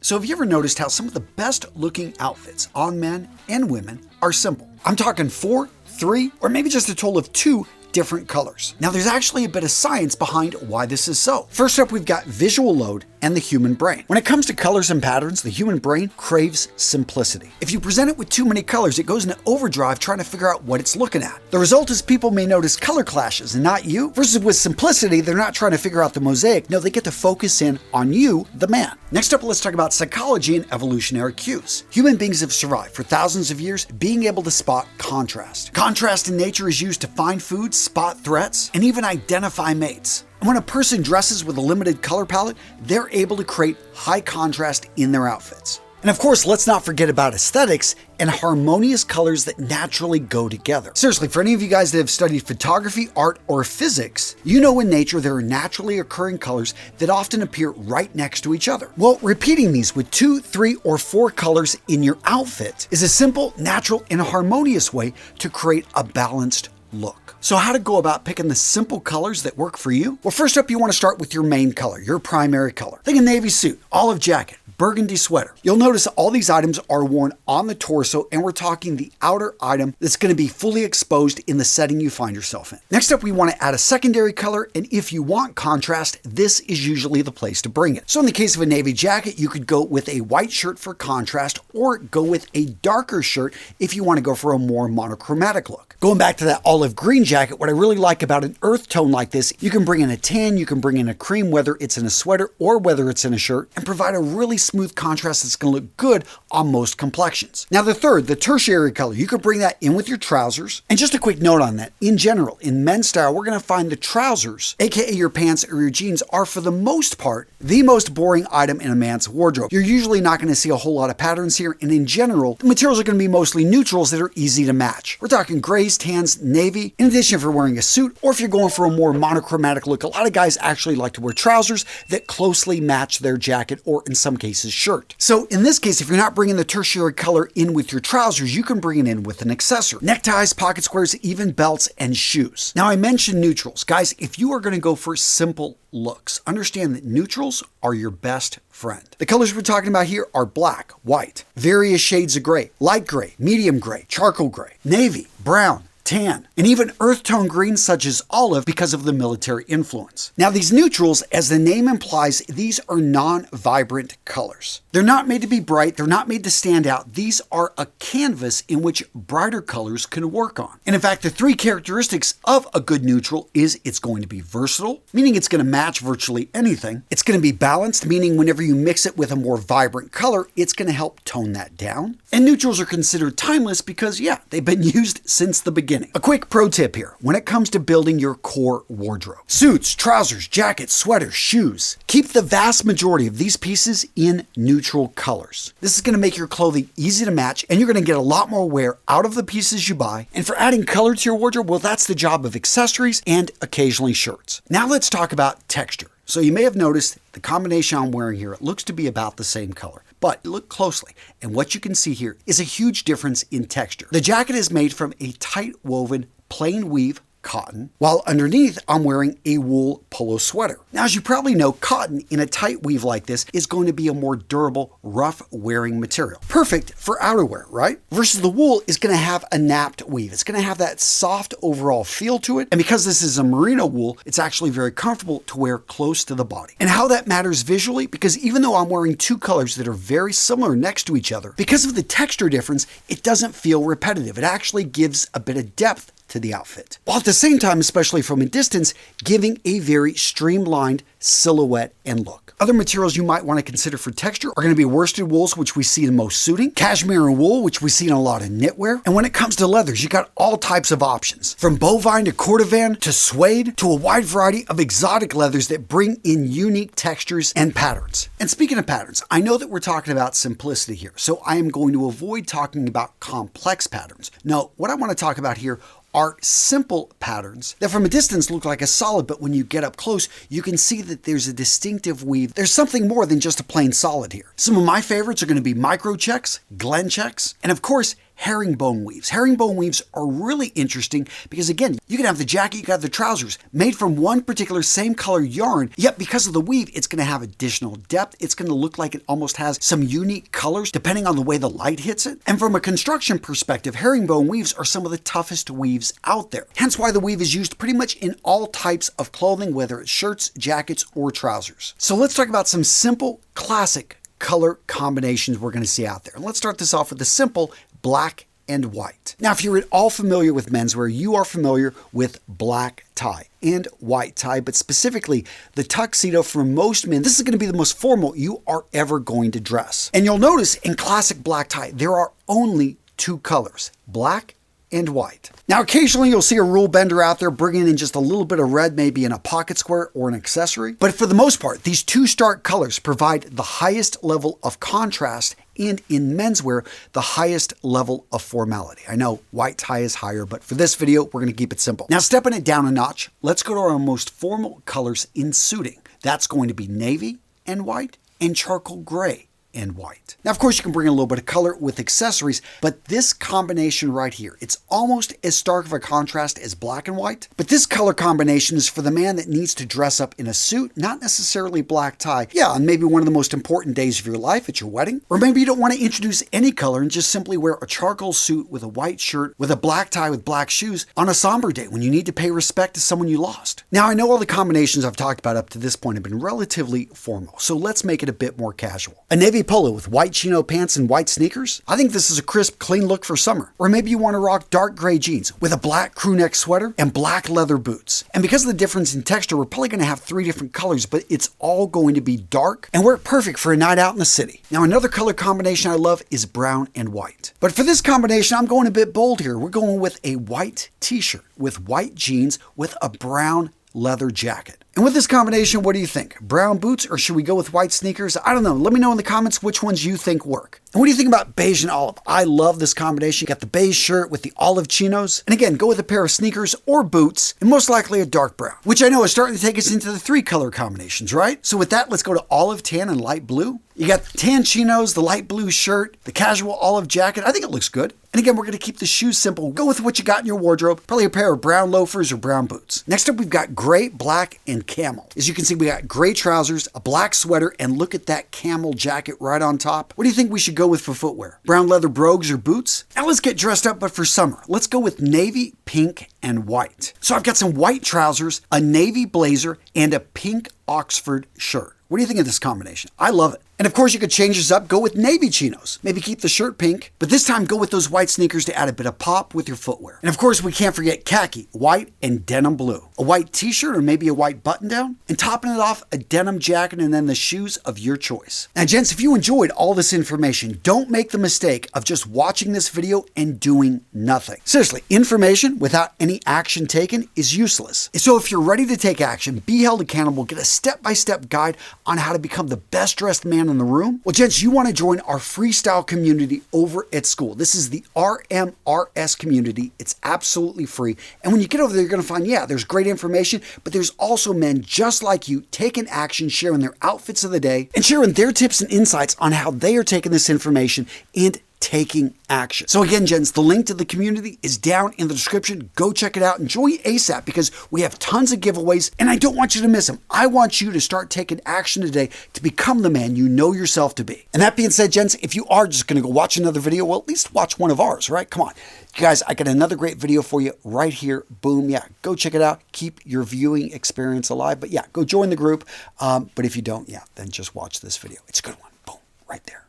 So have you ever noticed how some of the best looking outfits on men and women are simple? I'm talking 4, 3, or maybe just a total of 2 different colors. Now there's actually a bit of science behind why this is so. First up, we've got visual load and the human brain. When it comes to colors and patterns, the human brain craves simplicity. If you present it with too many colors, it goes into overdrive trying to figure out what it's looking at. The result is people may notice color clashes and not you, versus with simplicity, they're not trying to figure out the mosaic. No, they get to focus in on you, the man. Next up, let's talk about psychology and evolutionary cues. Human beings have survived for thousands of years being able to spot contrast. Contrast in nature is used to find food, spot threats, and even identify mates. And when a person dresses with a limited color palette, they're able to create high contrast in their outfits. And of course, let's not forget about aesthetics and harmonious colors that naturally go together. Seriously, for any of you guys that have studied photography, art, or physics, you know in nature there are naturally occurring colors that often appear right next to each other. Well, repeating these with 2, 3, or 4 colors in your outfit is a simple, natural, and harmonious way to create a balanced look. So how to go about picking the simple colors that work for you? Well, first up, you want to start with your main color, your primary color. Think a navy suit, olive jacket, burgundy sweater. You'll notice all these items are worn on the torso, and we're talking the outer item that's going to be fully exposed in the setting you find yourself in. Next up, we want to add a secondary color, and if you want contrast, this is usually the place to bring it. So in the case of a navy jacket, you could go with a white shirt for contrast, or go with a darker shirt if you want to go for a more monochromatic look. Going back to that olive green jacket, what I really like about an earth tone like this, you can bring in a tan, you can bring in a cream, whether it's in a sweater or whether it's in a shirt, and provide a really smooth contrast that's going to look good on most complexions. Now the third, the tertiary color, you could bring that in with your trousers. And just a quick note on that, in general, in men's style, we're going to find the trousers, aka your pants or your jeans, are for the most part the most boring item in a man's wardrobe. You're usually not going to see a whole lot of patterns here, and in general, the materials are going to be mostly neutrals that are easy to match. We're talking grays, tans, navy. In addition, if you're wearing a suit or if you're going for a more monochromatic look, a lot of guys actually like to wear trousers that closely match their jacket or in some cases shirt. So in this case, if you're not bringing the tertiary color in with your trousers, you can bring it in with an accessory. Neckties, pocket squares, even belts and shoes. Now I mentioned neutrals. Guys, if you are going to go for simple looks, understand that neutrals are your best friend. The colors we're talking about here are black, white, various shades of gray, light gray, medium gray, charcoal gray, navy, brown, tan, and even earth tone greens such as olive because of the military influence. Now these neutrals, as the name implies, these are non-vibrant colors. They're not made to be bright, they're not made to stand out. These are a canvas in which brighter colors can work on. And in fact, the 3 characteristics of a good neutral is it's going to be versatile, meaning it's going to match virtually anything. It's going to be balanced, meaning whenever you mix it with a more vibrant color, it's going to help tone that down. And neutrals are considered timeless because, yeah, they've been used since the beginning. A quick pro tip here, when it comes to building your core wardrobe. Suits, trousers, jackets, sweaters, shoes. Keep the vast majority of these pieces in neutral colors. This is going to make your clothing easy to match, and you're going to get a lot more wear out of the pieces you buy. And for adding color to your wardrobe, well, that's the job of accessories and occasionally shirts. Now let's talk about texture. So you may have noticed the combination I'm wearing here, it looks to be about the same color. But look closely, and what you can see here is a huge difference in texture. The jacket is made from a tight woven plain weave cotton, while underneath I'm wearing a wool polo sweater. Now, as you probably know, cotton in a tight weave like this is going to be a more durable, rough wearing material. Perfect for outerwear, right? Versus the wool is going to have a napped weave. It's going to have that soft overall feel to it. And because this is a merino wool, it's actually very comfortable to wear close to the body. And how that matters visually, because even though I'm wearing 2 colors that are very similar next to each other, because of the texture difference, it doesn't feel repetitive. It actually gives a bit of depth to the outfit, while at the same time, especially from a distance, giving a very streamlined silhouette and look. Other materials you might want to consider for texture are going to be worsted wools, which we see in most suiting, cashmere and wool, which we see in a lot of knitwear. And when it comes to leathers, you got all types of options, from bovine to cordovan to suede to a wide variety of exotic leathers that bring in unique textures and patterns. And speaking of patterns, I know that we're talking about simplicity here, so I am going to avoid talking about complex patterns. No, what I want to talk about here are simple patterns that from a distance look like a solid, but when you get up close, you can see that there's a distinctive weave. There's something more than just a plain solid here. Some of my favorites are going to be micro checks, Glen checks, and of course, herringbone weaves. Herringbone weaves are really interesting because, again, you can have the jacket, you can have the trousers made from one particular same color yarn, yet because of the weave, it's going to have additional depth. It's going to look like it almost has some unique colors depending on the way the light hits it. And from a construction perspective, herringbone weaves are some of the toughest weaves out there. Hence why the weave is used pretty much in all types of clothing, whether it's shirts, jackets, or trousers. So let's talk about some simple, classic color combinations we're going to see out there. And let's start this off with the simple black and white. Now, if you're at all familiar with menswear, you are familiar with black tie and white tie, but specifically the tuxedo for most men. This is going to be the most formal you are ever going to dress. And you'll notice in classic black tie, there are only two colors, black and white. Now, occasionally you'll see a rule bender out there bringing in just a little bit of red, maybe in a pocket square or an accessory. But for the most part, these two stark colors provide the highest level of contrast and in menswear, the highest level of formality. I know white tie is higher, but for this video, we're going to keep it simple. Now, stepping it down a notch, let's go to our most formal colors in suiting. That's going to be navy and white and charcoal gray and white. Now, of course, you can bring in a little bit of color with accessories, but this combination right here, it's almost as stark of a contrast as black and white. But this color combination is for the man that needs to dress up in a suit, not necessarily black tie. Yeah, on maybe one of the most important days of your life at your wedding. Or maybe you don't want to introduce any color and just simply wear a charcoal suit with a white shirt with a black tie with black shoes on a somber day when you need to pay respect to someone you lost. Now, I know all the combinations I've talked about up to this point have been relatively formal, so let's make it a bit more casual. A navy polo with white chino pants and white sneakers. I think this is a crisp, clean look for summer. Or maybe you want to rock dark gray jeans with a black crew neck sweater and black leather boots. And because of the difference in texture, we're probably going to have three different colors, but it's all going to be dark and work perfect for a night out in the city. Now, another color combination I love is brown and white. But for this combination, I'm going a bit bold here. We're going with a white t-shirt with white jeans with a brown leather jacket. And with this combination, what do you think? Brown boots, or should we go with white sneakers? I don't know. Let me know in the comments which ones you think work. And what do you think about beige and olive? I love this combination. You got the beige shirt with the olive chinos. And again, go with a pair of sneakers or boots, and most likely a dark brown, which I know is starting to take us into the three color combinations, right? So with that, let's go to olive, tan, and light blue. You got the tan chinos, the light blue shirt, the casual olive jacket. I think it looks good. And again, we're going to keep the shoes simple. Go with what you got in your wardrobe. Probably a pair of brown loafers or brown boots. Next up, we've got gray, black, and camel. As you can see, we got gray trousers, a black sweater, and look at that camel jacket right on top. What do you think we should go with for footwear? Brown leather brogues or boots? Now let's get dressed up, but for summer. Let's go with navy, pink, and white. So I've got some white trousers, a navy blazer, and a pink Oxford shirt. What do you think of this combination? I love it. And of course, you could change this up, go with navy chinos. Maybe keep the shirt pink, but this time go with those white sneakers to add a bit of pop with your footwear. And of course, we can't forget khaki, white, and denim blue. A white t-shirt or maybe a white button down, and topping it off, a denim jacket and then the shoes of your choice. Now, gents, if you enjoyed all this information, don't make the mistake of just watching this video and doing nothing. Seriously, information without any action taken is useless. So if you're ready to take action, be held accountable, get a step-by-step guide on how to become the best dressed man in the room? Well, gents, you want to join our freestyle community over at school. This is the RMRS community. It's absolutely free. And when you get over there, you're going to find, yeah, there's great information, but there's also men just like you taking action, sharing their outfits of the day, and sharing their tips and insights on how they are taking this information and taking action. So again, gents, the link to the community is down in the description. Go check it out and join ASAP because we have tons of giveaways and I don't want you to miss them. I want you to start taking action today to become the man you know yourself to be. And that being said, gents, if you are just going to go watch another video, well, at least watch one of ours, right? Come on. You guys, I got another great video for you right here. Boom. Yeah, go check it out. Keep your viewing experience alive. But yeah, go join the group. But if you don't, yeah, then just watch this video. It's a good one. Boom. Right there.